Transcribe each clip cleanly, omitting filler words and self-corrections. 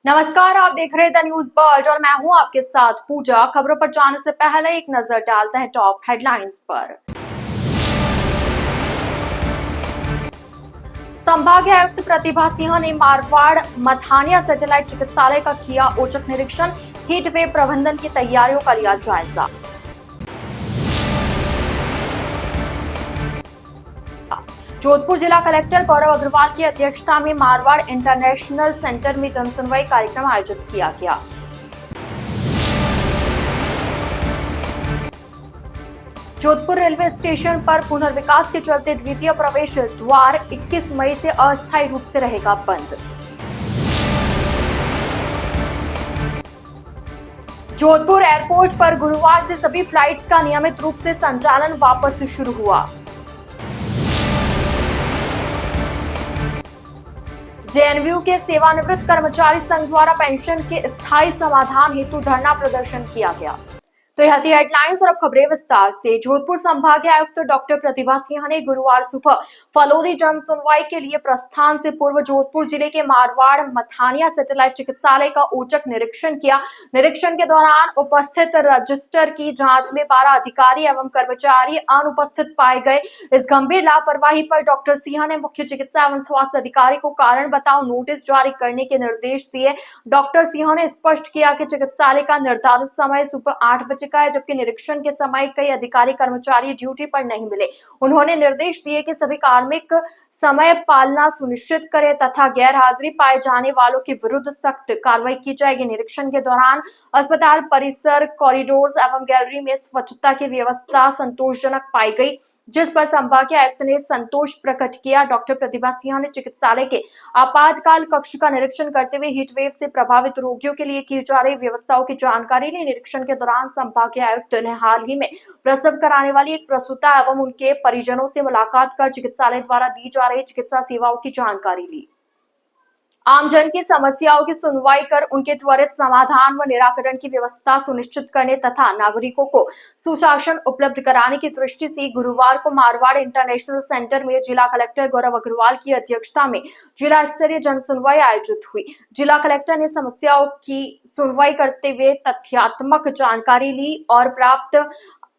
नमस्कार, आप देख रहे हैं द न्यूज बर्ड और मैं हूं आपके साथ पूजा। खबरों पर जाने से पहले एक नजर डालते हैं टॉप हेडलाइंस पर। संभागीय आयुक्त प्रतिभा सिंह ने मारवाड़ मथानिया सैटेलाइट चिकित्सालय का किया औचक निरीक्षण। हीट वेव प्रबंधन की तैयारियों का लिया जायजा। जोधपुर जिला कलेक्टर गौरव अग्रवाल की अध्यक्षता में मारवाड़ इंटरनेशनल सेंटर में जनसुनवाई कार्यक्रम आयोजित किया गया। जोधपुर रेलवे स्टेशन पर पुनर्विकास के चलते द्वितीय प्रवेश द्वार 21 मई से अस्थायी रूप से रहेगा बंद। जोधपुर एयरपोर्ट पर गुरुवार से सभी फ्लाइट्स का नियमित रूप से संचालन वापस शुरू हुआ। जेएनयू के सेवानिवृत्त कर्मचारी संघ द्वारा पेंशन के स्थायी समाधान हेतु धरना प्रदर्शन किया गया। तो यह थी हेडलाइंस और अब खबरें विस्तार से। जोधपुर संभागीय आयुक्त डॉक्टर प्रतिभा सिंह ने गुरुवार सुबह फलोदी जन सुनवाई के लिए प्रस्थान से पूर्व जोधपुर जिले के मारवाड़ मथानिया सैटेलाइट चिकित्सालय का औचक निरीक्षण किया। निरीक्षण के दौरान उपस्थित रजिस्टर की जांच में 12 अधिकारी एवं कर्मचारी अनुपस्थित पाए गए। इस गंभीर लापरवाही पर डॉक्टर सिंह ने मुख्य चिकित्सा एवं स्वास्थ्य अधिकारी को कारण बताओ नोटिस जारी करने के निर्देश दिए। डॉक्टर सिंह ने स्पष्ट किया कि चिकित्सालय का निर्धारित समय सुबह 8 बजे का है, जबकि निरीक्षण के समय कई अधिकारी कर्मचारी ड्यूटी पर नहीं मिले। उन्होंने निर्देश दिए कि सभी कार्मिक समय पालना सुनिश्चित करें तथा गैर हाजिरी पाए जाने वालों के विरुद्ध सख्त कार्रवाई की जाएगी। निरीक्षण के दौरान अस्पताल परिसर, कॉरिडोर्स एवं गैलरी में स्वच्छता की व्यवस्था संतोषजनक पाई गई, जिस पर संभागीय आयुक्त ने संतोष प्रकट किया। डॉक्टर प्रतिभा सिंह ने चिकित्सालय के आपातकाल कक्ष का निरीक्षण करते हुए हीट वेव से प्रभावित रोगियों के लिए की जा रही व्यवस्थाओं की जानकारी ली। निरीक्षण के दौरान संभागीय आयुक्त ने हाल ही में प्रसव कराने वाली एक प्रसूता एवं उनके परिजनों से मुलाकात कर चिकित्सालय द्वारा दी जा रही चिकित्सा सेवाओं की जानकारी ली। आमजन की समस्याओं की सुनवाई कर उनके त्वरित समाधान व निराकरण की व्यवस्था सुनिश्चित करने तथा नागरिकों को सुशासन उपलब्ध कराने की दृष्टि से गुरुवार को मारवाड़ इंटरनेशनल सेंटर में जिला कलेक्टर गौरव अग्रवाल की अध्यक्षता में जिला स्तरीय जनसुनवाई आयोजित हुई। जिला कलेक्टर ने समस्याओं की सुनवाई करते हुए तथ्यात्मक जानकारी ली और प्राप्त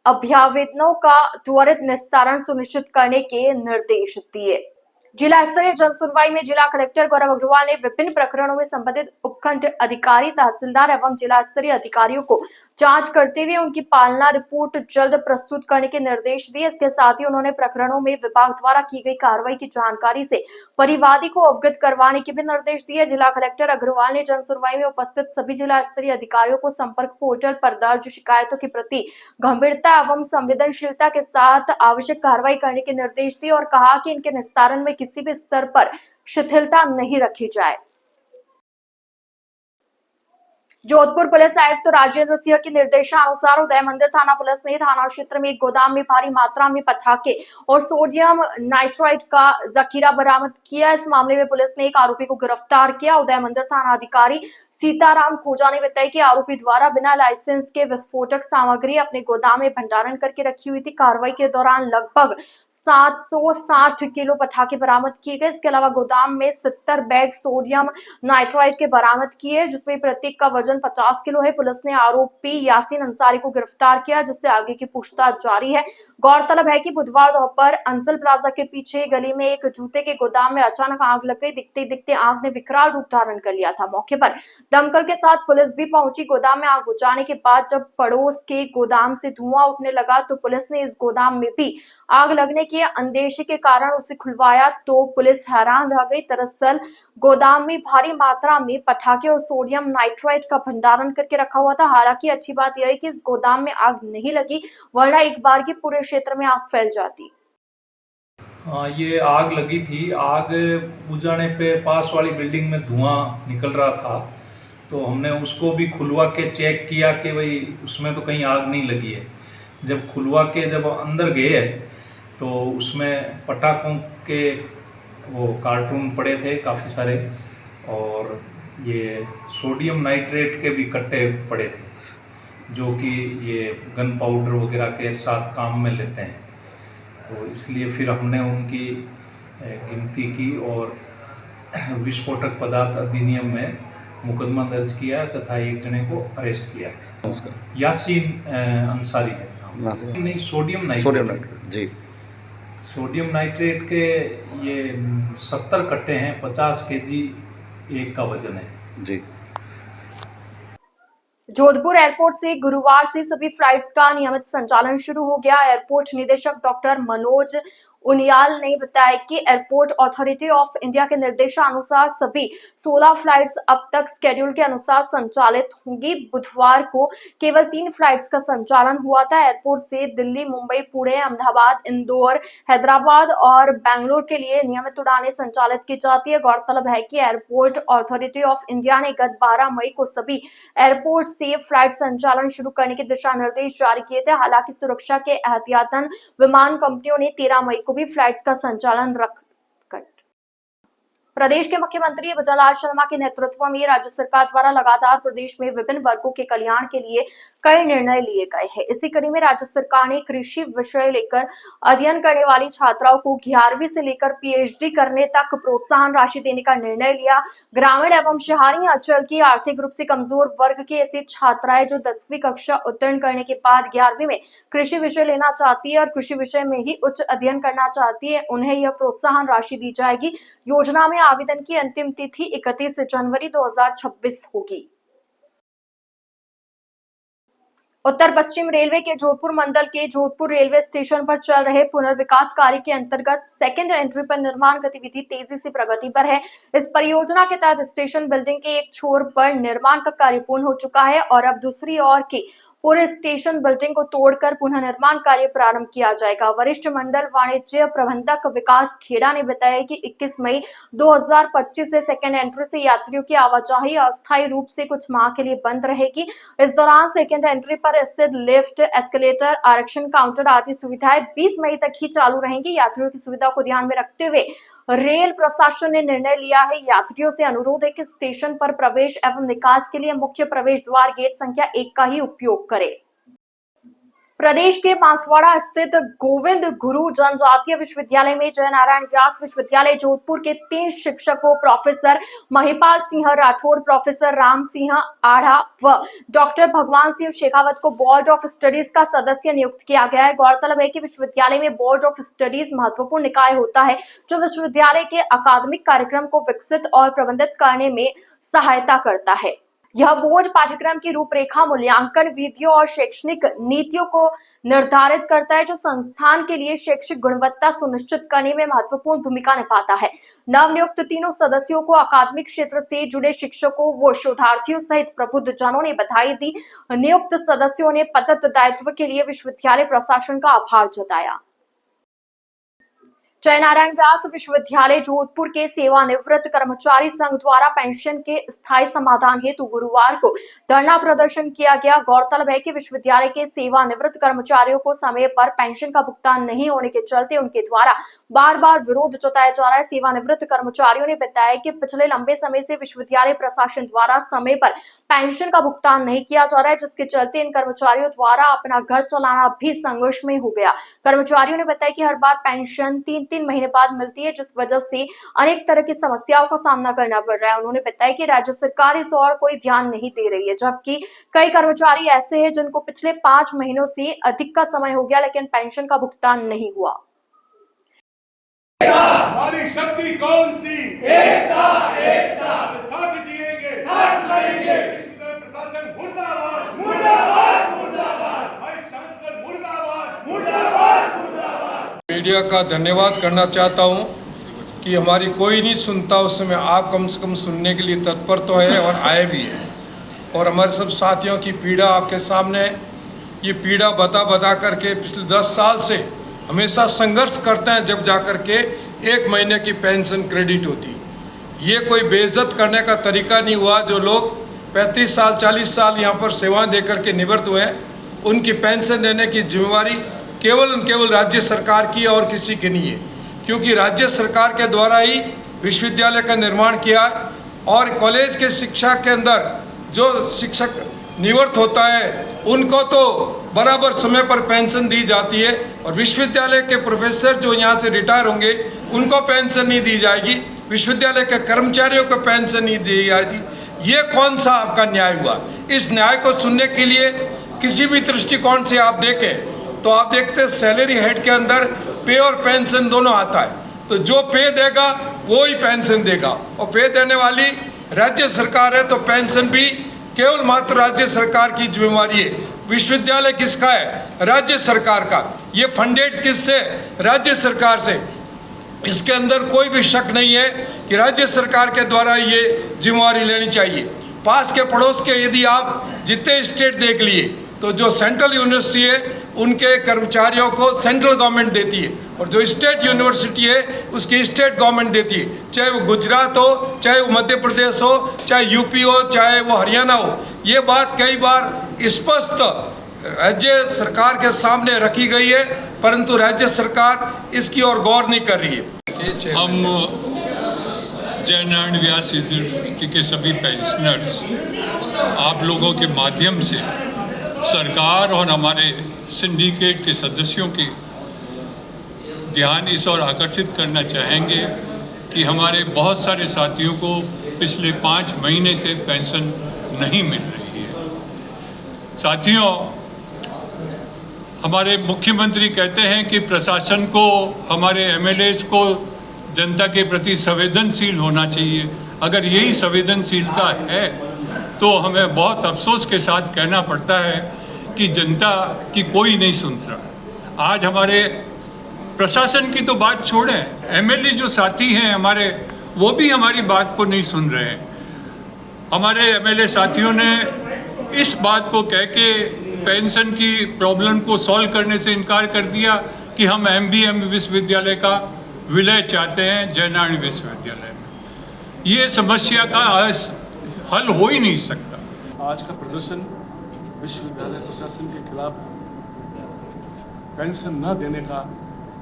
अभ्यावेदनों का त्वरित निस्तारण सुनिश्चित करने के निर्देश दिए। जिला स्तरीय जनसुनवाई में जिला कलेक्टर गौरव अग्रवाल ने विभिन्न प्रकरणों में संबंधित उपखंड अधिकारी, तहसीलदार एवं जिला स्तरीय अधिकारियों को जांच करते हुए उनकी पालना रिपोर्ट जल्द प्रस्तुत करने के निर्देश दिए। इसके साथ ही उन्होंने प्रकरणों में विभाग द्वारा की गई कार्रवाई की जानकारी से परिवादी को अवगत करवाने के भी निर्देश दिए। जिला कलेक्टर अग्रवाल ने जनसुनवाई में उपस्थित सभी जिला स्तरीय अधिकारियों को संपर्क पोर्टल पर दर्ज शिकायतों के प्रति गंभीरता एवं संवेदनशीलता के साथ आवश्यक कार्रवाई करने के निर्देश दिए और कहा कि इनके निस्तारण में किसी भी स्तर पर शिथिलता नहीं रखी जाए। जोधपुर पुलिस आयुक्त राजेंद्र सिंह के निर्देशानुसार उदय मंदिर थाना पुलिस ने थाना क्षेत्र में एक गोदाम में भारी मात्रा में पटाखे और सोडियम नाइट्राइट का जखीरा बरामद किया। इस मामले में पुलिस ने एक आरोपी को गिरफ्तार किया। उदय मंदिर थाना अधिकारी सीताराम खोजा ने बताया कि आरोपी द्वारा बिना लाइसेंस के विस्फोटक सामग्री अपने गोदाम में भंडारण करके रखी हुई थी। कार्रवाई के दौरान लगभग 760 किलो पटाखे बरामद किए गए। इसके अलावा गोदाम में 70 बैग सोडियम नाइट्राइट के बरामद किए, जिसमें प्रत्येक का वजन 50 किलो है। पुलिस ने आरोपी यासीन अंसारी को गिरफ्तार किया, जिससे आगे की पूछताछ जारी है। गौरतलब है कि बुधवार दोपहर अंसल प्लाजा के पीछे गली में एक जूते के गोदाम में अचानक आग लग गई। दिखते दिखते आग ने विकराल रूप धारण कर लिया था। मौके पर दमकल के साथ पुलिस भी पहुंची। गोदाम में आग बुझाने के बाद जब पड़ोस के गोदाम से धुआं उठने लगा तो पुलिस ने इस गोदाम में भी आग लगने के अंदेशे के कारण उसे खुलवाया तो पुलिस हैरान रह गई। दरअसल गोदाम में भारी मात्रा में पटाखे और सोडियम नाइट्राइट का भंडारण करके रखा हुआ था। हालांकि अच्छी बात यह है कि इस गोदाम में आग नहीं लगी, वरना एक बार की पूरे क्षेत्र में आग फैल जाती। ये आग लगी थी। आग बुझाने पे पास वाली बिल्डिंग में धुआं निकल रहा था, तो हमने उसको भी खुलवा के चेक किया कि भाई उसमें तो कहीं आग नहीं लगी है। जब खुलवा के जब अंदर गए तो उसमें पटाखों के वो कार्टून पड़े थे काफ़ी सारे, और ये सोडियम नाइट्रेट के भी कट्टे पड़े थे, जो कि ये गन पाउडर वगैरह के साथ काम में लेते हैं। तो इसलिए फिर हमने उनकी गिनती की और विस्फोटक पदार्थ अधिनियम में मुकदमा दर्ज किया है तथा एक जने को अरेस्ट किया है। नमस्कार। यासीन अंसारी है नाम। नासिर। नहीं, सोडियम सोडियम नाइट्रेट। नाइट्रेट जी। सोडियम नाइट्रेट के ये 70 कट्टे हैं, 50 केजी एक का वजन है जी। जोधपुर एयरपोर्ट से गुरुवार से सभी फ्लाइट्स का नियमित संचालन शुरू हो गया। एयरपोर्ट निदेशक डॉक्टर मनोज उनियाल ने बताया कि एयरपोर्ट अथॉरिटी ऑफ इंडिया के निर्देशानुसार सभी 16 फ्लाइट्स अब तक शेड्यूल के अनुसार संचालित होंगी। बुधवार को केवल 3 फ्लाइट्स का संचालन हुआ था। एयरपोर्ट से दिल्ली, मुंबई, पुणे, अहमदाबाद, इंदौर, हैदराबाद और बेंगलुरु के लिए नियमित उड़ानें संचालित की जाती है। गौरतलब है कि एयरपोर्ट अथॉरिटी ऑफ इंडिया ने गत 12 मई को सभी एयरपोर्ट से फ्लाइट संचालन शुरू करने के दिशा निर्देश जारी किए थे। हालांकि सुरक्षा के एहतियातन विमान कंपनियों ने 13 मई को भी फ्लाइट्स का संचालन रख। प्रदेश के मुख्यमंत्री भजनलाल शर्मा के नेतृत्व में राज्य सरकार द्वारा लगातार प्रदेश में विभिन्न वर्गों के कल्याण के लिए कई निर्णय लिए गए हैं। इसी कड़ी में राज्य सरकार ने कृषि विषय लेकर अध्ययन करने वाली छात्राओं को 11वीं से लेकर पीएचडी करने तक प्रोत्साहन राशि देने का निर्णय लिया। ग्रामीण एवं शहरी अंचल की आर्थिक रूप से कमजोर वर्ग की ऐसी छात्राएं जो 10वीं कक्षा उत्तीर्ण करने के बाद 11वीं में कृषि विषय लेना चाहती है और कृषि विषय में ही उच्च अध्ययन करना चाहती है, उन्हें यह प्रोत्साहन राशि दी जाएगी। योजना में आवेदन की अंतिम तिथि 31 जनवरी 2026 होगी। उत्तर पश्चिम रेलवे के जोधपुर मंडल के जोधपुर रेलवे स्टेशन पर चल रहे पुनर्विकास कार्य के अंतर्गत सेकेंड एंट्री पर निर्माण गतिविधि तेजी से प्रगति पर है। इस परियोजना के तहत स्टेशन बिल्डिंग के एक छोर पर निर्माण का कार्य पूर्ण हो चुका है और अब दूसरी ओर की पूरे स्टेशन बिल्डिंग को तोड़कर पुनः निर्माण कार्य प्रारंभ किया जाएगा। वरिष्ठ मंडल वाणिज्य प्रबंधक विकास खेड़ा ने बताया कि 21 मई 2025 से सेकेंड एंट्री से यात्रियों की आवाजाही अस्थायी रूप से कुछ माह के लिए बंद रहेगी। इस दौरान सेकेंड एंट्री पर स्थित लिफ्ट, एस्केलेटर, आरक्षण काउंटर आदि सुविधाएं 20 मई तक ही चालू रहेंगी। यात्रियों की सुविधा को ध्यान में रखते हुए रेल प्रशासन ने निर्णय लिया है। यात्रियों से अनुरोध है कि स्टेशन पर प्रवेश एवं निकास के लिए मुख्य प्रवेश द्वार गेट संख्या 1 का ही उपयोग करें। प्रदेश के बांसवाड़ा स्थित गोविंद गुरु जनजातीय विश्वविद्यालय में जयनारायण व्यास विश्वविद्यालय जोधपुर के 3 शिक्षकों प्रोफेसर महिपाल सिंह राठौड़, प्रोफेसर राम सिंह आढ़ा व डॉक्टर भगवान सिंह शेखावत को बोर्ड ऑफ स्टडीज का सदस्य नियुक्त किया गया है। गौरतलब है कि विश्वविद्यालय में बोर्ड ऑफ स्टडीज महत्वपूर्ण निकाय होता है जो विश्वविद्यालय के अकादमिक कार्यक्रम को विकसित और प्रबंधित करने में सहायता करता है। यह बोर्ड पाठ्यक्रम की रूपरेखा, मूल्यांकन विधियों और शैक्षणिक नीतियों को निर्धारित करता है जो संस्थान के लिए शैक्षिक गुणवत्ता सुनिश्चित करने में महत्वपूर्ण भूमिका निभाता है। नवनियुक्त तीनों सदस्यों को अकादमिक क्षेत्र से जुड़े शिक्षकों व शोधार्थियों सहित प्रबुद्धजनों ने बधाई दी। नियुक्त सदस्यों ने पदस्थ दायित्व के लिए विश्वविद्यालय प्रशासन का आभार जताया। जयनारायण व्यास विश्वविद्यालय जोधपुर के सेवानिवृत्त कर्मचारी संघ द्वारा पेंशन के स्थायी समाधान हेतु गुरुवार को धरना प्रदर्शन किया गया। गौरतलब है कि विश्वविद्यालय के सेवानिवृत्त कर्मचारियों को समय पर पेंशन का भुगतान नहीं होने के चलते उनके द्वारा बार बार विरोध जताया जा रहा है। सेवानिवृत्त कर्मचारियों ने बताया कि पिछले लंबे समय से विश्वविद्यालय प्रशासन द्वारा समय पर पेंशन का भुगतान नहीं किया जा रहा है, जिसके चलते इन कर्मचारियों द्वारा अपना घर चलाना भी संघर्ष में हो गया। कर्मचारियों ने बताया कि हर बार पेंशन 3-3 महीने बाद मिलती है, जिस वजह से अनेक तरह की समस्याओं का सामना करना पड़ रहा है। उन्होंने बताया कि राज्य सरकार इस ओर कोई ध्यान नहीं दे रही है, जबकि कई कर्मचारी ऐसे हैं जिनको पिछले 5 महीनों से अधिक का समय हो गया लेकिन पेंशन का भुगतान नहीं हुआ। हमारी शक्ति कौन सी? एकता, एकता। साथ जिएंगे, साथ मरेंगे। प्रशासन मुर्दाबाद, मुर्दाबाद, मुर्दाबाद। भाई शासन मुर्दाबाद, मुर्दाबाद, मुर्दाबाद। मीडिया का धन्यवाद करना चाहता हूं कि हमारी कोई नहीं सुनता, उस समय आप कम से कम सुनने के लिए तत्पर तो है और आए भी है। और हमारे सब साथियों की पीड़ा आपके सामने है। ये पीड़ा बता करके पिछले 10 साल से हमेशा संघर्ष करते हैं, जब जाकर के 1 महीने की पेंशन क्रेडिट होती। ये कोई बेइज्जत करने का तरीका नहीं हुआ। जो लोग 35 साल 40 साल यहाँ पर सेवाएं देकर के निवृत्त हुए हैं, उनकी पेंशन देने की जिम्मेवारी केवल राज्य सरकार की और किसी की नहीं है, क्योंकि राज्य सरकार के द्वारा ही विश्वविद्यालय का निर्माण किया और कॉलेज के शिक्षा के अंदर जो शिक्षक निवृत्त होता है उनको तो बराबर समय पर पेंशन दी जाती है, और विश्वविद्यालय के प्रोफेसर जो यहाँ से रिटायर होंगे उनको पेंशन नहीं दी जाएगी, विश्वविद्यालय के कर्मचारियों को पेंशन नहीं दी जाएगी। ये कौन सा आपका न्याय हुआ? इस न्याय को सुनने के लिए किसी भी दृष्टिकोण से आप देखें तो आप देखते हैं सैलरी हेड के अंदर पे और पेंशन दोनों आता है। तो जो पे देगा वो ही पेंशन देगा, और पे देने वाली राज्य सरकार है, तो पेंशन भी केवल मात्र राज्य सरकार की जिम्मेवारी है। विश्वविद्यालय किसका है? राज्य सरकार का। ये फंडेड किससे? राज्य सरकार से। इसके अंदर कोई भी शक नहीं है कि राज्य सरकार के द्वारा ये जिम्मेवारी लेनी चाहिए। पास के पड़ोस के यदि आप जितने स्टेट देख लिए तो जो सेंट्रल यूनिवर्सिटी है उनके कर्मचारियों को सेंट्रल गवर्नमेंट देती है, और जो स्टेट यूनिवर्सिटी है उसकी स्टेट गवर्नमेंट देती है। चाहे वो गुजरात हो, चाहे वो मध्य प्रदेश हो, चाहे यूपी हो, चाहे वो हरियाणा हो। ये बात कई बार स्पष्ट राज्य सरकार के सामने रखी गई है, परंतु राज्य सरकार इसकी ओर गौर नहीं कर रही है। हम जयनारायण व्यास यूनिवर्सिटी के सभी पेंशनर्स आप लोगों के माध्यम से सरकार और हमारे सिंडिकेट के सदस्यों के ध्यान इस ओर आकर्षित करना चाहेंगे कि हमारे बहुत सारे साथियों को पिछले 5 महीने से पेंशन नहीं मिल रही है। साथियों, हमारे मुख्यमंत्री कहते हैं कि प्रशासन को, हमारे एमएलएज को जनता के प्रति संवेदनशील होना चाहिए। अगर यही संवेदनशीलता है तो हमें बहुत अफसोस के साथ कहना पड़ता है कि जनता की कोई नहीं सुनता। आज हमारे प्रशासन की तो बात छोड़ें, एमएलए जो साथी हैं हमारे, वो भी हमारी बात को नहीं सुन रहे हैं। हमारे एमएलए साथियों ने इस बात को कह के पेंशन की प्रॉब्लम को सॉल्व करने से इनकार कर दिया कि हम एमबीएम विश्वविद्यालय का विलय चाहते हैं जयनारायण विश्वविद्यालय में। ये समस्या का हल हो ही नहीं सकता। आज का प्रदर्शन विश्वविद्यालय प्रशासन के खिलाफ पेंशन न देने का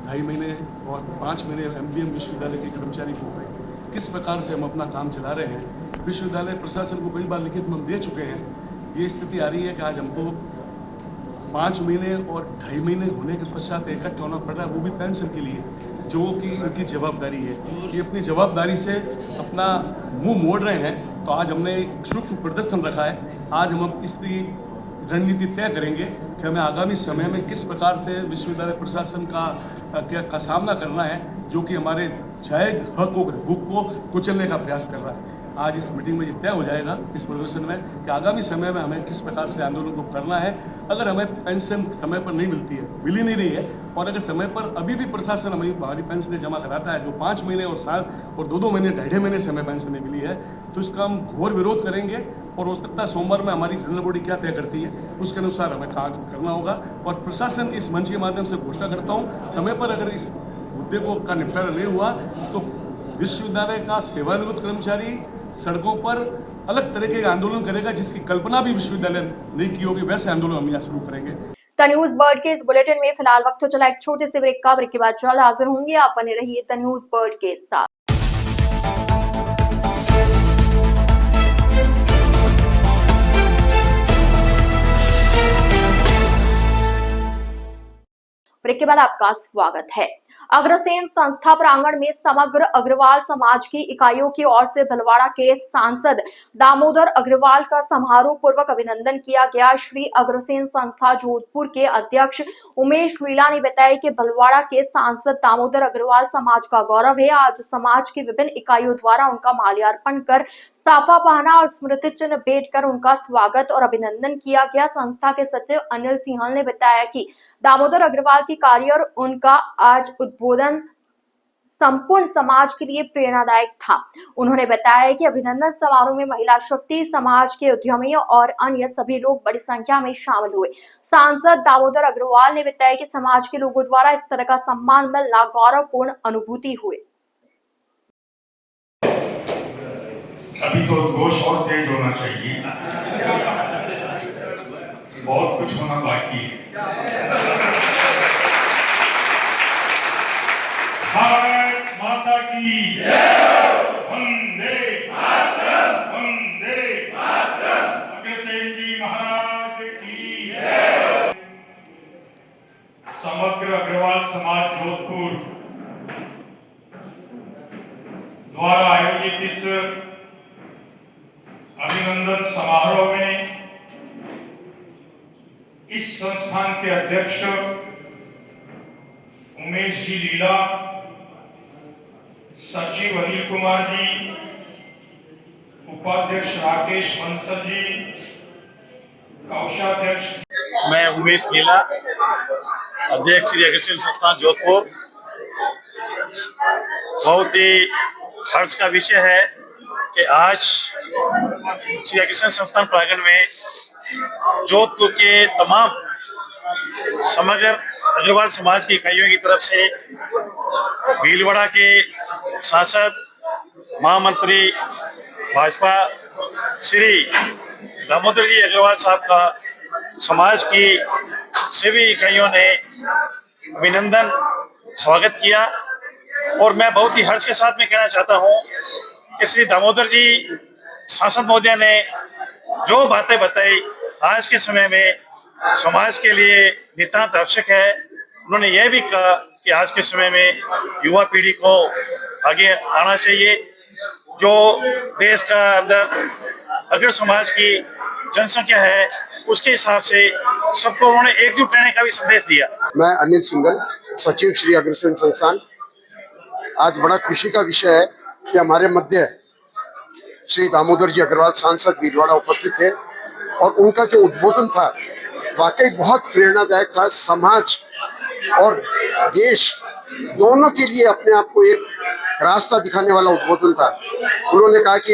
2.5 महीने और 5 महीने एमबीएम विश्वविद्यालय के कर्मचारी को किस प्रकार से हम अपना काम चला रहे हैं। विश्वविद्यालय प्रशासन को कई बार लिखित में हम दे चुके हैं। ये स्थिति आ रही है कि आज हमको 5 महीने और 2.5 महीने होने के पश्चात इकट्ठा होना पड़ रहा है, वो भी पेंशन के लिए, जो कि उनकी जवाबदारी है। ये अपनी जवाबदारी से अपना मुंह मोड़ रहे हैं। तो आज हमने एक सूक्ष्म प्रदर्शन रखा है। आज हम इसकी रणनीति तय करेंगे कि हमें आगामी समय में किस प्रकार से विश्वविद्यालय प्रशासन का सामना करना है, जो कि हमारे जायज हक को कुचलने का प्रयास कर रहा है। आज इस मीटिंग में ये तय हो जाएगा, इस प्रदर्शन में, कि आगामी समय में हमें किस प्रकार से आंदोलन को करना है। अगर हमें पेंशन समय पर नहीं मिलती है, मिल ही नहीं रही है, और अगर समय पर अभी भी प्रशासन हमारी पेंशन जमा कराता है, जो 5 महीने और 7 और 2 महीने 2.5 महीने से हमें पेंशन नहीं मिली है, तो इसका हम घोर विरोध करेंगे। और हो सकता है सोमवार में हमारी जनरल बॉडी क्या तय करती है उसके अनुसार हमें काम करना होगा। और प्रशासन इस मंच के माध्यम से घोषणा करता हूँ, समय पर अगर इस मुद्दे का निपटारा नहीं हुआ तो विश्वविद्यालय का सेवानिवृत्त कर्मचारी सड़कों पर अलग तरह के आंदोलन करेगा, जिसकी कल्पना भी विश्वविद्यालय नहीं की होगी। वैसे आंदोलन हम यहाँ शुरू करेंगे। द न्यूज बर्ड के इस बुलेटिन में फिलहाल वक्त तो चला एक छोटे से ब्रेक का। ब्रेक के बाद जल्द हाजिर होंगे। आप बने रहिए द न्यूज बर्ड के साथ। ब्रेक के बाद आपका स्वागत है। अग्रसेन संस्था प्रांगण में समग्र अग्रवाल समाज की इकाइयों की ओर से भीलवाड़ा के सांसद दामोदर अग्रवाल का समारोह पूर्वक अभिनंदन किया गया। श्री अग्रसेन संस्था जोधपुर के अध्यक्ष उमेश लीला ने बताया कि भीलवाड़ा के सांसद दामोदर अग्रवाल समाज का गौरव है। आज समाज की विभिन्न इकाइयों द्वारा उनका माल्यार्पण कर साफा पहना और स्मृति चिन्ह भेंट कर उनका स्वागत और अभिनंदन किया गया। संस्था के सचिव अनिल सिंहल ने बताया कि दामोदर अग्रवाल की कार्य और उनका आज उद्बोधन संपूर्ण समाज के लिए प्रेरणादायक था। उन्होंने बताया कि अभिनंदन समारोह में महिला शक्ति, समाज के उद्यमियों और अन्य सभी लोग बड़ी संख्या में शामिल हुए। सांसद दामोदर अग्रवाल ने बताया कि समाज के लोगों द्वारा इस तरह का सम्मान मिलना गौरवपूर्ण अनुभूति हुई। अभी तो जोश और तेज होना चाहिए, बहुत कुछ होना बाकी है। भारत माता की जय, वंदे मातरम, वंदे मातरम, अग्रसेन जी महाराज की जय। समग्र अग्रवाल समाज जोधपुर द्वारा आयोजित इस इस संस्थान के अध्यक्ष उमेश जी लीला, सचिव अनिल कुमार जी, उपाध्यक्ष राकेश बंसल जी, कोषाध्यक्ष मैं उमेश लीला, अध्यक्ष श्री अग्रसेन संस्थान जोधपुर। बहुत ही हर्ष का विषय है कि आज श्री अग्रसेन संस्थान प्रांगण में जोधपुर के तमाम समग्र अग्रवाल समाज की इकाइयों की तरफ से भीलवाड़ा के सांसद महामंत्री भाजपा श्री दामोदर जी अग्रवाल साहब का समाज की सभी इकाइयों ने अभिनंदन स्वागत किया। और मैं बहुत ही हर्ष के साथ में कहना चाहता हूं कि श्री दामोदर जी सांसद महोदय ने जो बातें बताई आज के समय में समाज के लिए नितांत आवश्यक है। उन्होंने यह भी कहा कि आज के समय में युवा पीढ़ी को आगे आना चाहिए। जो देश का अंदर अगर समाज की जनसंख्या है उसके हिसाब से सबको उन्होंने एकजुट रहने का भी संदेश दिया। मैं अनिल सिंगल, सचिव श्री अग्रसेन संस्थान। आज बड़ा खुशी का विषय है कि हमारे मध्य श्री दामोदर जी अग्रवाल सांसद भीलवाड़ा उपस्थित थे और उनका जो उद्बोधन था वाकई बहुत प्रेरणादायक था। समाज और देश दोनों के लिए अपने आप को एक रास्ता दिखाने वाला उद्बोधन था। उन्होंने कहा कि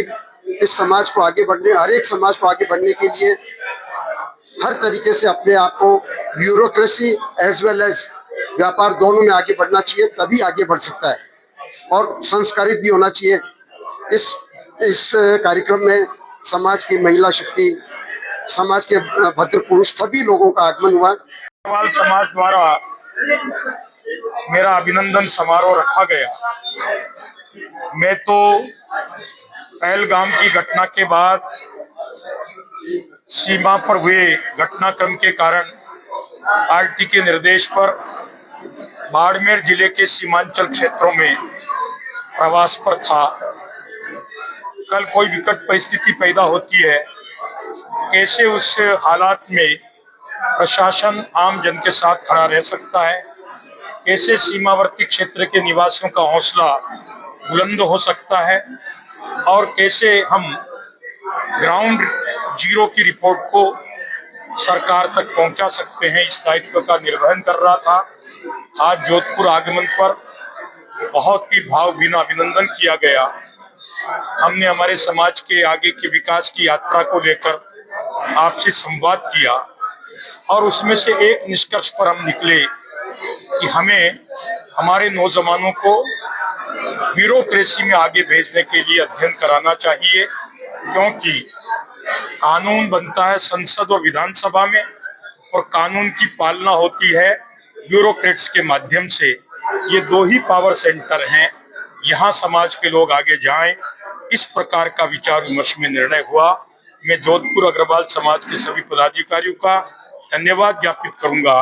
इस समाज को आगे बढ़ने, हर एक समाज को आगे बढ़ने के लिए हर तरीके से अपने आप को ब्यूरोक्रेसी एज वेल एज व्यापार दोनों में आगे बढ़ना चाहिए, तभी आगे बढ़ सकता है और संस्कारित भी होना चाहिए। इस कार्यक्रम में समाज की महिला शक्ति, समाज के भद्र पुरुष सभी लोगों का आगमन हुआ। अग्रवाल समाज द्वारा मेरा अभिनंदन समारोह रखा गया। मैं तो पहलगाम की घटना के बाद सीमा पर हुए घटनाक्रम के कारण पार्टी के निर्देश पर बाड़मेर जिले के सीमांचल क्षेत्रों में प्रवास पर था। कल कोई विकट परिस्थिति पैदा होती है, कैसे उस हालात में प्रशासन आम जन के साथ खड़ा रह सकता है, कैसे सीमावर्ती क्षेत्र के निवासियों का हौसला बुलंद हो सकता है और कैसे हम ग्राउंड जीरो की रिपोर्ट को सरकार तक पहुंचा सकते हैं, इस दायित्व का निर्वहन कर रहा था। आज जोधपुर आगमन पर बहुत ही भावभीना अभिनंदन किया गया। हमने हमारे समाज के आगे के विकास की यात्रा को लेकर आपसे संवाद किया और उसमें से एक निष्कर्ष पर हम निकले कि हमें हमारे नौजवानों को ब्यूरोक्रेसी में आगे भेजने के लिए अध्ययन कराना चाहिए, क्योंकि कानून बनता है संसद और विधानसभा में और कानून की पालना होती है ब्यूरोक्रेट्स के माध्यम से। ये दो ही पावर सेंटर हैं, यहाँ समाज के लोग आगे जाएं, इस प्रकार का विचार विमर्श में निर्णय हुआ। मैं जोधपुर अग्रवाल समाज के सभी पदाधिकारियों का धन्यवाद ज्ञापित करूंगा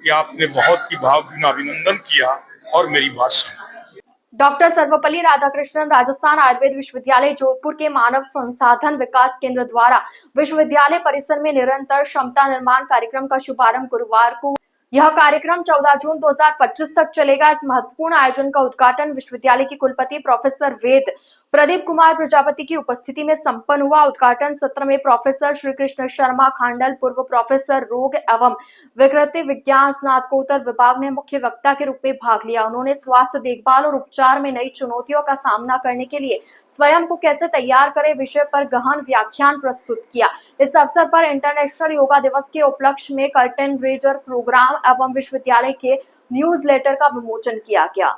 कि आपने बहुत ही भावभीना अभिनंदन किया और मेरी बात सुनी। डॉक्टर सर्वपल्ली राधाकृष्णन राजस्थान आयुर्वेद विश्वविद्यालय जोधपुर के मानव संसाधन विकास केंद्र द्वारा विश्वविद्यालय परिसर में निरंतर क्षमता निर्माण कार्यक्रम का शुभारंभ गुरुवार को। यह कार्यक्रम 14 जून 2025 तक चलेगा। इस महत्वपूर्ण आयोजन का उद्घाटन विश्वविद्यालय के कुलपति प्रोफेसर वेद प्रदीप कुमार प्रजापति की उपस्थिति में संपन्न हुआ। उद्घाटन सत्र में प्रोफेसर श्री कृष्ण शर्मा खांडल, पूर्व प्रोफेसर रोग एवं विकृति विज्ञान स्नातकोत्तर विभाग ने मुख्य वक्ता के रूप में भाग लिया। उन्होंने स्वास्थ्य देखभाल और उपचार में नई चुनौतियों का सामना करने के लिए स्वयं को कैसे तैयार करें विषय पर गहन व्याख्यान प्रस्तुत किया। इस अवसर पर इंटरनेशनल योगा दिवस के उपलक्ष्य में कर्टेन रेजर प्रोग्राम एवं विश्वविद्यालय के न्यूज़लेटर का विमोचन किया गया।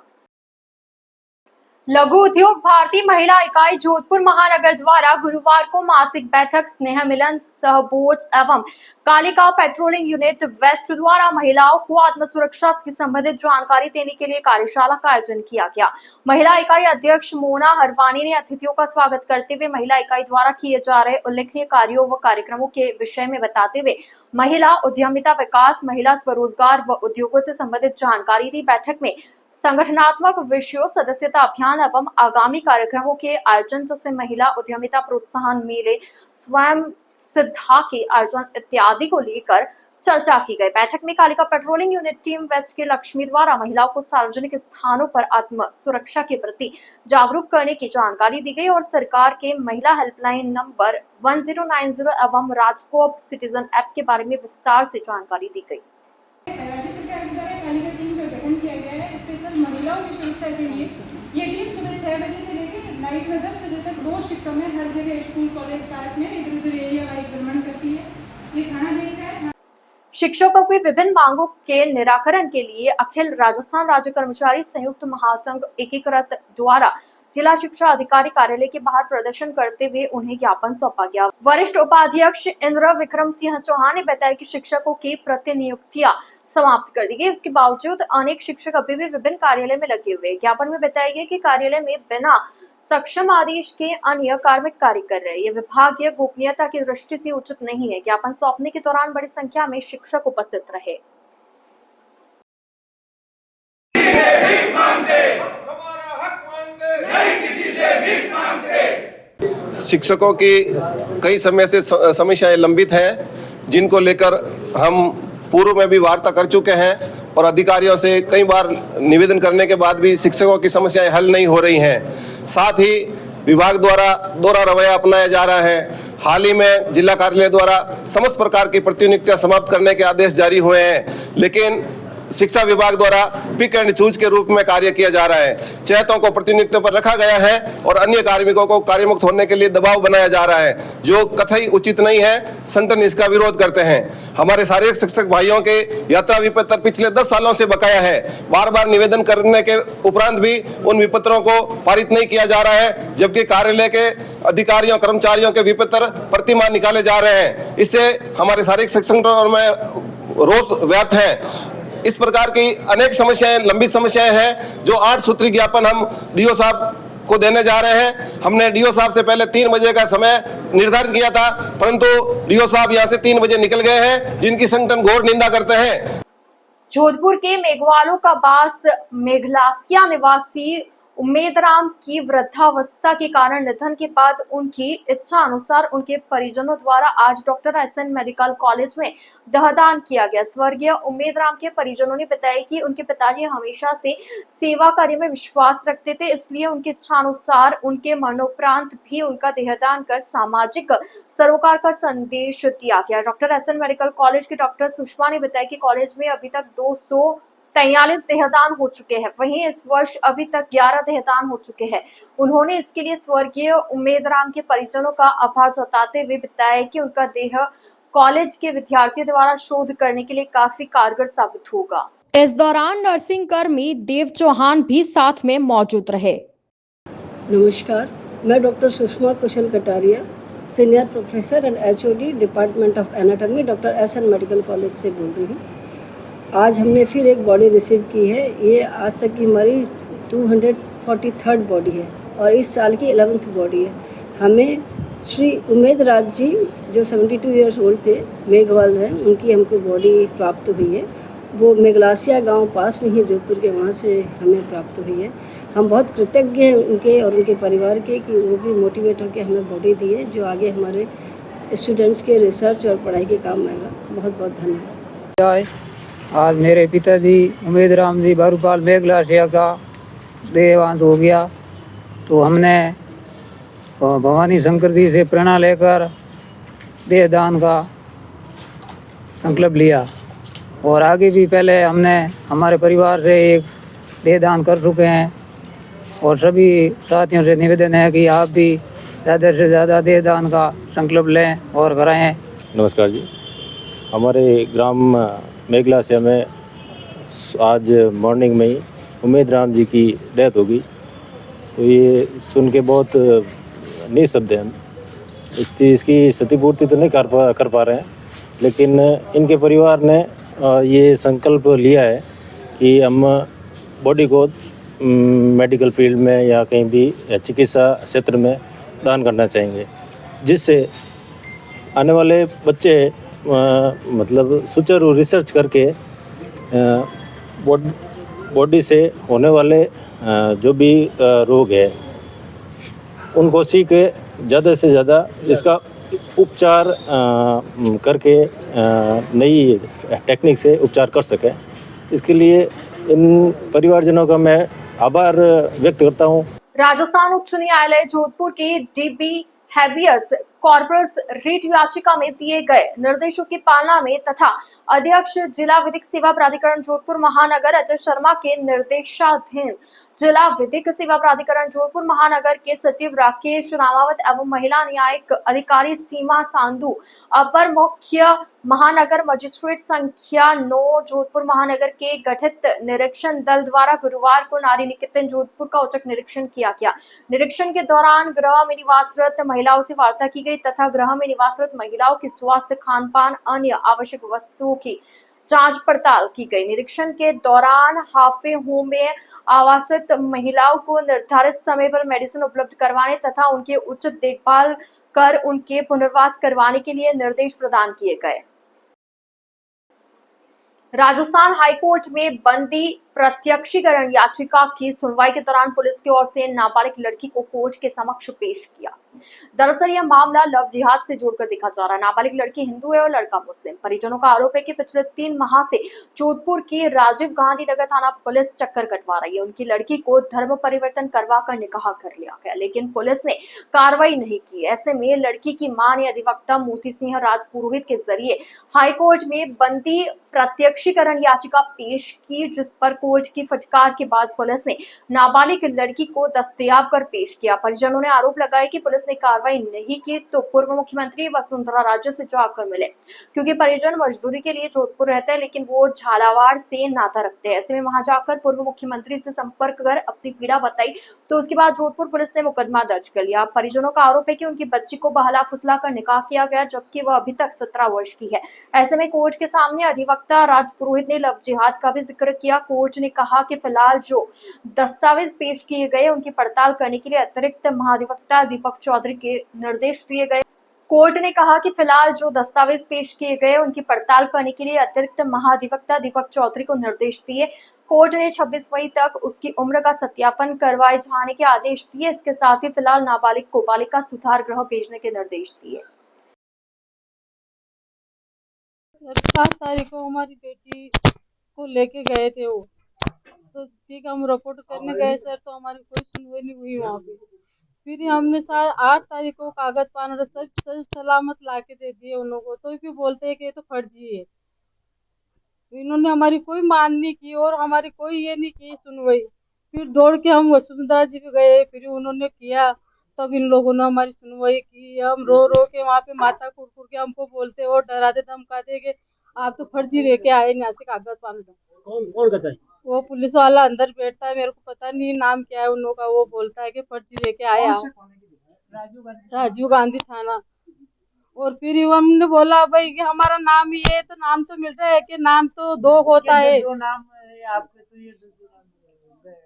लघु उद्योग भारती महिला इकाई जोधपुर महानगर द्वारा गुरुवार को मासिक बैठक स्नेह मिलन सहबोज एवं कालिका पेट्रोलिंग यूनिट वेस्ट द्वारा महिलाओं को आत्म सुरक्षा से संबंधित जानकारी देने के लिए कार्यशाला का आयोजन किया गया। महिला इकाई अध्यक्ष मोना हरवानी ने अतिथियों का स्वागत करते हुए महिला इकाई द्वारा किए जा रहे उल्लेखनीय कार्यों व कार्यक्रमों के विषय में बताते हुए महिला उद्यमिता विकास, महिला स्वरोजगार व उद्योगों से संबंधित जानकारी दी। बैठक में संगठनात्मक विषयों, सदस्यता अभियान एवं आगामी कार्यक्रमों के आयोजन जैसे महिला उद्यमिता प्रोत्साहन मेले, स्वयं सिद्धा के आयोजन इत्यादि को लेकर चर्चा की गई। बैठक में Kalika patrolling unit team west के लक्ष्मी द्वारा महिलाओं को सार्वजनिक स्थानों पर आत्म सुरक्षा के प्रति जागरूक करने की जानकारी दी गई और सरकार के महिला हेल्पलाइन नंबर 1090 एवं राजकोप सिटीजन ऐप के बारे में विस्तार से जानकारी दी गई। राज्य सरकार के द्वारा कालिका टीम का गठन किया गया है स्पेशल महिलाओं की सुरक्षा के लिए। ये टीम सुबह 6 बजे से लेकर नाइट में 10 बजे तक 2 शिफ्टों में हर जगह स्कूल, कॉलेज, पार्क में इधर उधर एरिया वाइज भ्रमण करती है। ये खाना देता है। शिक्षकों की विभिन्न मांगों के निराकरण के लिए अखिल राजस्थान राज्य कर्मचारी संयुक्त महासंघ एकीकृत द्वारा जिला शिक्षा अधिकारी कार्यालय के बाहर प्रदर्शन करते हुए उन्हें ज्ञापन सौंपा गया। वरिष्ठ उपाध्यक्ष इंद्र विक्रम सिंह चौहान ने बताया कि शिक्षकों की प्रतिनियुक्तियां समाप्त कर दी गई, उसके बावजूद अनेक शिक्षक अभी भी विभिन्न कार्यालय में लगे हुए। ज्ञापन में बताया गया कि कार्यालय में बिना सक्षम आदेश के अन्य कार्मिक कार्य कर रहे। ये विभागीय गोपनीयता की दृष्टि से उचित नहीं है। ज्ञापन सौंपने के दौरान बड़ी संख्या में शिक्षक उपस्थित रहे। शिक्षकों की कई समय से समस्याएं लंबित हैं, जिनको लेकर हम पूर्व में भी वार्ता कर चुके हैं और अधिकारियों से कई बार निवेदन करने के बाद भी शिक्षकों की समस्याएं हल नहीं हो रही हैं। साथ ही विभाग द्वारा दोहरा रवैया अपनाया जा रहा है। हाल ही में जिला कार्यालय द्वारा समस्त प्रकार की प्रतिनियुक्तियां समाप्त करने के आदेश जारी हुए हैं, लेकिन शिक्षा विभाग द्वारा पिक एंड चूज के रूप में कार्य किया जा रहा है। चयतों को प्रतिनियुक्तियों पर रखा गया है और अन्य कार्मिकों को कार्यमुक्त होने के लिए दबाव बनाया जा रहा है, जो कतई उचित नहीं है। संगठन इसका विरोध करते हैं। हमारे सारे शिक्षक भाइयों के यात्रा विपत्र पिछले 10 सालों से बकाया है। बार बार निवेदन करने के उपरांत भी उन विपत्रों को पारित नहीं किया जा रहा है, जबकि कार्यालय के अधिकारियों कर्मचारियों के विपत्र प्रतिमाह निकाले जा रहे हैं। इससे हमारे सारे शिक्षक संगठनों में रोष व्याप्त है। इस प्रकार की अनेक समस्याएं, लंबी समस्याएं हैं, जो 8 सूत्री ज्ञापन हम डीओ साहब को देने जा रहे हैं। हमने डीओ साहब से पहले 3 बजे का समय निर्धारित किया था, परंतु डीओ साहब यहां से 3 बजे निकल गए हैं, जिनकी संगठन घोर निंदा करते हैं। जोधपुर के मेघवालों का बास मेघलासिया निवासी उम्मेदराम की वृद्धावस्था के कारण निधन के बाद उनकी इच्छा अनुसार उनके परिजनों द्वारा आज डॉक्टर एसएन मेडिकल कॉलेज में देहदान किया गया। स्वर्गीय उम्मेदराम के परिजनों ने बताया कि उनके पिताजी हमेशा से सेवा कार्य में विश्वास रखते थे, इसलिए उनकी इच्छा अनुसार उनके मरणोपरांत भी उनका देहदान कर सामाजिक सरोकार का संदेश दिया गया। डॉक्टर एसएन मेडिकल कॉलेज के डॉक्टर सुषमा ने बताया कि कॉलेज में अभी तक 243 देहदान हो चुके हैं, वहीं इस वर्ष अभी तक 11 देहदान हो चुके हैं। उन्होंने इसके लिए स्वर्गीय उम्मेदराम के परिजनों का आभार जताते हुए बताया कि उनका देह कॉलेज के विद्यार्थियों द्वारा शोध करने के लिए काफी कारगर साबित होगा। इस दौरान नर्सिंग कर्मी देव चौहान भी साथ में मौजूद रहे। नमस्कार, मैं doctor Sushma Kushal Kataria, senior professor and HOD department of anatomy, doctor SN medical college से बोल रही हूँ। आज हमने फिर एक बॉडी रिसीव की है। ये आज तक की हमारी 243rd बॉडी है और इस साल की 11th बॉडी है। हमें श्री उमेद राज जी जो 72 ईयर्स ओल्ड थे, मेघवाल हैं, उनकी हमको बॉडी प्राप्त हुई है। वो मेघलासिया गांव पास में ही जोधपुर के, वहाँ से हमें प्राप्त हुई है। हम बहुत कृतज्ञ हैं उनके और उनके परिवार के कि वो भी मोटिवेट होकर हमें बॉडी दी है, जो आगे हमारे स्टूडेंट्स के रिसर्च और पढ़ाई के काम आएगा। बहुत बहुत धन्यवाद। आज मेरे पिताजी उम्मेदराम जी बारूपाल मेघलासिया का देहांत हो गया, तो हमने भवानी शंकर जी से प्रेरणा लेकर देहदान का संकल्प लिया और आगे भी पहले हमने हमारे परिवार से एक देहदान कर चुके हैं और सभी साथियों से निवेदन है कि आप भी ज़्यादा से ज़्यादा देहदान का संकल्प लें और कराएं। नमस्कार जी, हमारे ग्राम मेघलासिया में आज मॉर्निंग में ही उम्मेदराम जी की डेथ होगी, तो ये सुन के बहुत निःशब्द हैं। इसकी क्षतिपूर्ति तो नहीं कर पा रहे हैं, लेकिन इनके परिवार ने ये संकल्प लिया है कि हम बॉडी को मेडिकल फील्ड में या कहीं भी या चिकित्सा क्षेत्र में दान करना चाहेंगे, जिससे आने वाले बच्चे मतलब सुचारू रिसर्च करके बॉडी से होने वाले जो भी रोग है उनको सीख के ज़्यादा से ज़्यादा उपचार करके नई टेक्निक से उपचार कर सकें। इसके लिए इन परिवारजनों का मैं आभार व्यक्त करता हूँ। राजस्थान उच्च न्यायालय जोधपुर के डीबी हैबियस कॉर्पस रिट याचिका में दिए गए निर्देशों की पालना में तथा अध्यक्ष जिला विधिक सेवा प्राधिकरण जोधपुर महानगर अजय शर्मा के निर्देशाधीन जिला विधिक सेवा प्राधिकरण जोधपुर महानगर के सचिव राकेश रामावत एवं महिला न्यायिक अधिकारी सीमा सांधु, अपर मुख्य महानगर मजिस्ट्रेट संख्या 9 जोधपुर महानगर के गठित निरीक्षण दल द्वारा गुरुवार को नारी निकेतन जोधपुर का औचक निरीक्षण किया गया। निरीक्षण के दौरान गृह में निवासरत महिलाओं से वार्ता की गई तथा गृह में निवासरत महिलाओं के स्वास्थ्य, खान पान, अन्य आवश्यक वस्तुओं की जांच पड़ताल की गई। निरीक्षण के दौरान हाफे होम में आवासित महिलाओं को निर्धारित समय पर मेडिसिन उपलब्ध करवाने तथा उनके उचित देखभाल कर उनके पुनर्वास करवाने के लिए निर्देश प्रदान किए गए। राजस्थान हाईकोर्ट में बंदी प्रत्यक्षीकरण याचिका की सुनवाई के दौरान पुलिस की ओर से नाबालिग लड़की को कोर्ट के समक्ष पेश किया। दरअसल यह मामला लव जिहाद से जोड़कर देखा जा रहा है। नाबालिग लड़की हिंदू है और लड़का मुस्लिम। परिजनों का आरोप है कि पिछले 3 माह से जोधपुर की राजीव गांधी नगर थाना पुलिस चक्कर कटवा रही है। उनकी लड़की को धर्म परिवर्तन करवा कर निकाह कर लिया गया, लेकिन पुलिस ने कार्रवाई नहीं की। ऐसे में लड़की की मां ने अधिवक्ता मोती सिंह राजपुरोहित के जरिए हाईकोर्ट में बंदी प्रत्यक्षीकरण याचिका पेश की, जिस पर कोर्ट की फटकार के बाद पुलिस ने नाबालिग लड़की को दस्तयाब कर पेश किया। परिजनों ने आरोप लगाया कि पुलिस ने कार्रवाई नहीं की तो पूर्व मुख्यमंत्री वसुंधरा राजे से जाकर मिले, क्योंकि परिजन मजदूरी के लिए जोधपुर रहते हैं लेकिन वो झालावाड़ से नाता रखते हैं। ऐसे में वहां जाकर पूर्व मुख्यमंत्री से संपर्क कर अपनी पीड़ा बताई तो उसके बाद जोधपुर पुलिस ने मुकदमा दर्ज कर लिया। परिजनों का आरोप है कि उनकी बच्ची को बहला फुसला कर निकाह किया गया, जबकि वह अभी तक 17 वर्ष की है। ऐसे में कोर्ट के सामने अधिवक्ता राजपुरोहित ने लव जिहाद का भी जिक्र किया। कोर्ट ने कहा कि फिलहाल जो दस्तावेज पेश किए गए उनकी पड़ताल करने के लिए अतिरिक्त महाधिवक्ता दीपक चौधरी के निर्देश दिए गए। कोर्ट ने कहा कि फिलहाल जो दस्तावेज पेश किए गए उनकी पड़ताल करने के लिए अतिरिक्त महाधिवक्ता दीपक चौधरी को निर्देश दिए। कोर्ट ने 26 मई तक उसकी उम्र का सत्यापन करवाए जाने के आदेश दिए। इसके साथ ही फिलहाल नाबालिग को बालिका सुधार गृह भेजने के निर्देश दिए। 7 तारीख को हमारी बेटी को लेके गए थे वो, तो ठीक है हम रिपोर्ट करने गए सर, तो हमारी कोई सुनवाई नहीं हुई वहाँ पे। फिर हमने 8 तारीख को कागज पान सब सलामत ला के दे दिए उन लोगों को, तो भी बोलते हैं कि ये तो फर्जी है। इन्होंने हमारी कोई मान नहीं की और हमारी कोई ये नहीं की सुनवाई। फिर दौड़ के हम वसुंधरा जी पे गए, फिर उन्होंने किया, तब इन लोगों ने हमारी सुनवाई की। हम रो रो के वहाँ पे माथा कुट के हमको बोलते और डराते धमकाते कि आप तो फर्जी लेके आए यहाँ से कागज पान। कौन कहता है? वो पुलिस वाला अंदर बैठता है, मेरे को पता नहीं नाम क्या है उन लोगों का। वो बोलता है कि फर्जी लेके आए आप, राजीव गांधी थाना। और फिर हमने बोला भाई कि हमारा नाम ही है, तो नाम तो मिल रहा है कि नाम तो 2 होता है।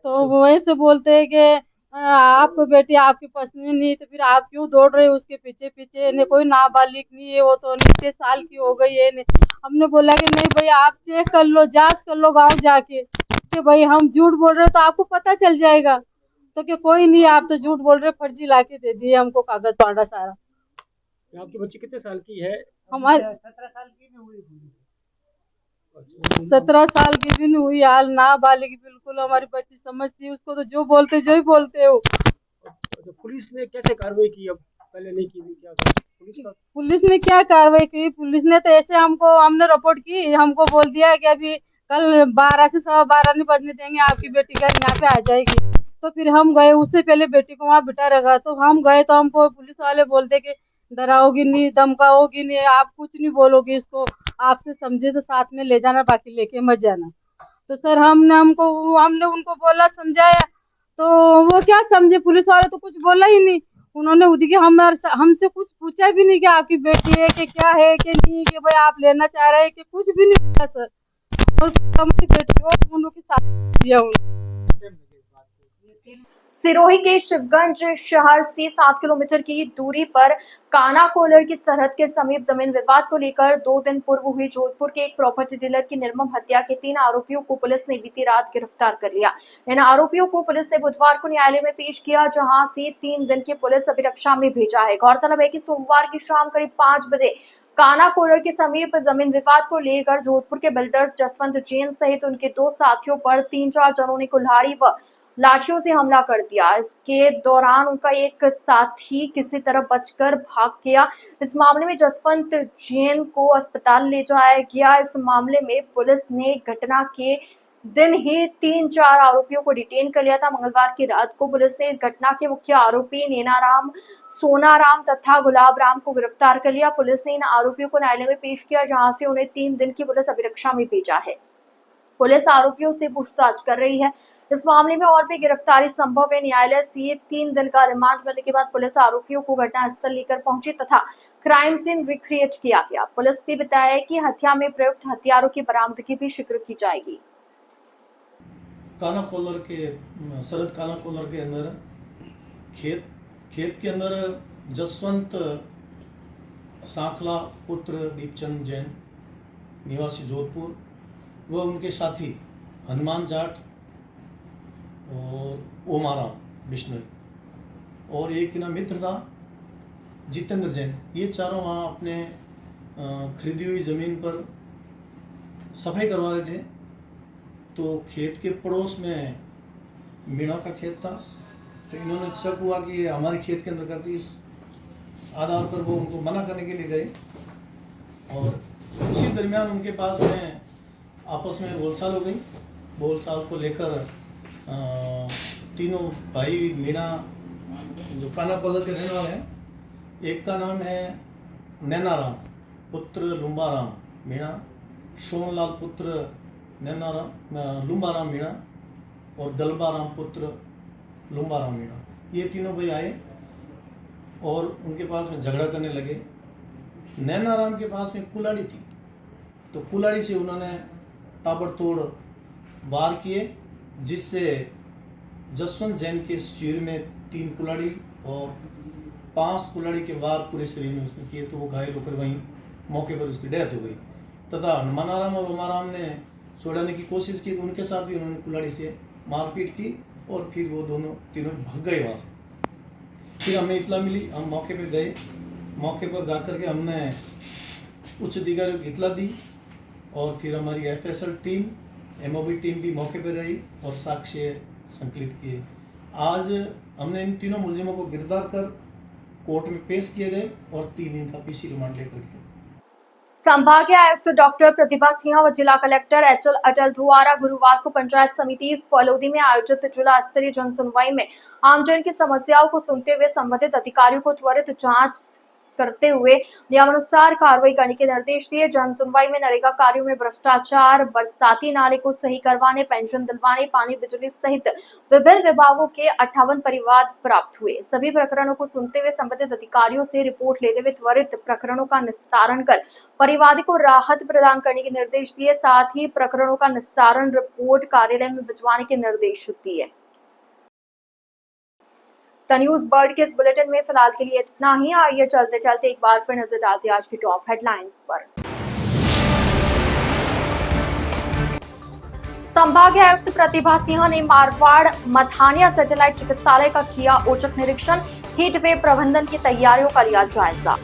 तो वो ऐसे बोलते हैं कि आपको बेटी आपकी पसंद नहीं, तो फिर आप क्यों दौड़ रहे हो उसके पीछे पीछे? ने कोई नाबालिग नहीं है, वो तो 19 साल की हो गई है। हमने बोला कि नहीं भाई आप चेक कर लो, जांच कर लो गांव जाके कि भाई हम झूठ बोल रहे हो तो आपको पता चल जाएगा। तो कि कोई नहीं, आप तो झूठ बोल रहे, फर्जी लाके दे दिए हमको कागज पाड़ा सारा। आपकी बच्ची कितने साल की है? हमारी 17 साल की नहीं हुई, 17 साल की भी नहीं हुई हाल, नाबालिग बिल्कुल। हमारी बच्ची समझती, उसको तो जो ही बोलते हो। तो पुलिस ने कैसे कार्रवाई की? अब पहले नहीं की, क्या पुलिस ने क्या कार्रवाई की? पुलिस ने तो ऐसे हमने रिपोर्ट की, हमको बोल दिया कि अभी कल 12 से 12:15 नहीं बजने देंगे, आपकी बेटी घर यहाँ पे आ जाएगी। तो फिर हम गए, उससे पहले बेटी को वहाँ बिठा रखा। तो हम गए तो हमको पुलिस वाले बोलते कि डराओगी नहीं, धमकाओगी नहीं, आप कुछ नहीं बोलोगे इसको, आपसे समझे तो साथ में ले जाना, बाकी लेके मत जाना। तो सर हमने उनको बोला, समझाया, तो वो क्या समझे, पुलिस वाले तो कुछ बोला ही नहीं। उन्होंने उधर के हमसे कुछ पूछा भी नहीं कि आपकी बेटी है कि क्या है कि नहीं, कि भाई आप लेना चाह रहे हैं कि कुछ भी नहीं पूछा सर। और हमारी बेटी को उन लोगों के साथ दिया। सिरोही के शिवगंज शहर से 7 किलोमीटर की दूरी पर कानाकोलर की सरहद के समीप जमीन विवाद को लेकर 2 दिन पूर्व हुई जोधपुर के एक प्रॉपर्टी डीलर की निर्मम हत्या के 3 आरोपियों को पुलिस ने बीती रात गिरफ्तार कर लिया। इन आरोपियों को पुलिस ने बुधवार को न्यायालय में पेश किया, जहां से 3 दिन की पुलिस अभिरक्षा में भेजा है। गौरतलब है कि सोमवार की शाम करीब 5 बजे कानाकोलर के समीप जमीन विवाद को लेकर जोधपुर के बिल्डर्स जसवंत जैन सहित उनके 2 साथियों पर 3-4 जनों ने कुल्हाड़ी व लाठियों से हमला कर दिया। इसके दौरान उनका एक साथी किसी तरह बचकर भाग गया। इस मामले में जसवंत जैन को अस्पताल ले जाया गया। इस मामले में पुलिस ने घटना के दिन ही 3-4 आरोपियों को डिटेन कर लिया था। मंगलवार की रात को पुलिस ने इस घटना के मुख्य आरोपी नैनाराम, सोनाराम तथा गुलाब राम को गिरफ्तार कर लिया। पुलिस ने इन आरोपियों को न्यायालय में पेश किया, जहां से उन्हें 3 दिन की पुलिस अभिरक्षा में भेजा है। पुलिस आरोपियों से पूछताछ कर रही है। इस मामले में और भी गिरफ्तारी संभव है। न्यायालय से 3 दिन का रिमांड मिलने के बाद पुलिस आरोपियों को घटनास्थल लेकर पहुंची तथा क्राइम सीन रिक्रिएट किया गया। पुलिस ने बताया कि हत्या में प्रयुक्त हथियारों की बरामदगी भी शीघ्र की जाएगी। कानाकोलर के सरहद कानाकोलर के अंदर खेत के अंदर जसवंत सांखला पुत्र दीपचंद जैन निवासी जोधपुर व उनके साथी हनुमान जाट और ओमाराम बिश्नोई और एक ना मित्र था जितेंद्र जैन, ये चारों वहाँ अपने खरीदी हुई ज़मीन पर सफाई करवा रहे थे। तो खेत के पड़ोस में मीणा का खेत था, तो इन्होंने शक हुआ कि ये हमारे खेत के अंदर करती, इस आधार पर वो उनको मना करने के लिए गए और उसी दरमियान उनके पास में आपस में बोलचाल हो गई। बोलचाल को लेकर तीनों भाई मीणा जो कानाकोलर के रहने वाले हैं, एक का नाम है नैनाराम पुत्र लुम्बाराम मीणा, सोनलाल पुत्र नैनाराम लुम्बाराम मीणा और दलबाराम पुत्र लुम्बाराम मीणा, ये तीनों भाई आए और उनके पास में झगड़ा करने लगे। नैनाराम के पास में कुल्हाड़ी थी, तो कुल्हाड़ी से उन्होंने ताबड़तोड़ वार किए, जिससे जसवंत जैन के शरीर में 3 कुल्हाड़ी और 5 कुल्हाड़ी के वार पूरे शरीर में उसने किए, तो वो घायल होकर वहीं मौके पर उसकी डेथ हो गई। तथा हनुमानाराम और उमाराम ने छोड़ाने की कोशिश की, तो उनके साथ भी उन्होंने कुल्हाड़ी से मारपीट की और फिर वो तीनों भाग गए वहाँ से। फिर हमें इतला मिली, हम मौके पर गए। मौके पर जाकर के हमने उच्च अधिकारियों को इतला दी और फिर हमारी FSL टीम, MOB टीम भी मौके पर रही और साक्ष्य संकलित किए। आज हमने इन तीनों मुलजिमों को गिरफ्तार कर कोर्ट में पेश किए गए और 3 दिन का PC रिमांड लेकर गए। संभागीय आयुक्त डॉक्टर प्रतिभा सिंह व जिला कलेक्टर HL अटल द्वारा गुरुवार को पंचायत समिति फलोदी में आयोजित जिला स्तरीय जन सुनवाई में आमजन की समस्याओं को सुनते हुए संबंधित अधिकारियों को त्वरित जांच करते हुए नियमानुसार कार्रवाई करने के निर्देश दिए। जन सुनवाई में नरेगा कार्यों में भ्रष्टाचार, बरसाती नाले को सही करवाने, पेंशन दिलवाने, पानी बिजली सहित विभिन्न विभागों के 58 परिवाद प्राप्त हुए। सभी प्रकरणों को सुनते हुए संबंधित अधिकारियों से रिपोर्ट लेते हुए त्वरित प्रकरणों का निस्तारण कर परिवादी को राहत प्रदान करने के निर्देश दिए। साथ ही प्रकरणों का निस्तारण रिपोर्ट कार्यालय में भिजवाने के निर्देश दिए। न्यूज़ बर्ड के इस बुलेटिन में फिलहाल के लिए इतना ही। आइए चलते चलते एक बार फिर नजर डालते हैं आज की टॉप हेडलाइंस पर। संभागीय आयुक्त प्रतिभा सिंह ने मारवाड़ मथानिया सैटेलाइट चिकित्सालय का किया औचक निरीक्षण, हीट वेव प्रबंधन की तैयारियों का लिया जायजा।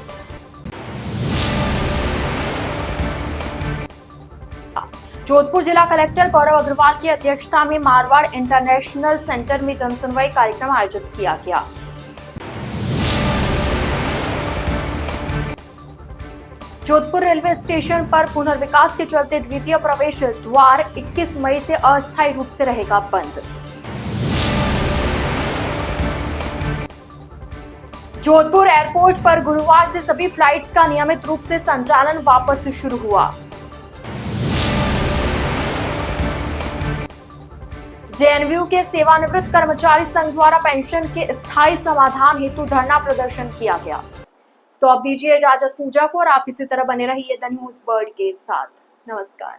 जोधपुर जिला कलेक्टर गौरव अग्रवाल की अध्यक्षता में मारवाड़ इंटरनेशनल सेंटर में जनसुनवाई कार्यक्रम आयोजित किया गया। जोधपुर रेलवे स्टेशन पर पुनर्विकास के चलते द्वितीय प्रवेश द्वार 21 मई से अस्थायी रूप से रहेगा बंद। जोधपुर एयरपोर्ट पर गुरुवार से सभी फ्लाइट्स का नियमित रूप से संचालन वापस शुरू हुआ। JNVU के सेवानिवृत्त कर्मचारी संघ द्वारा पेंशन के स्थायी समाधान हेतु धरना प्रदर्शन किया गया। तो अब दीजिए इजाजत पूजा को और आप इसी तरह बने रहिए द न्यूज़ बर्ड के साथ। नमस्कार।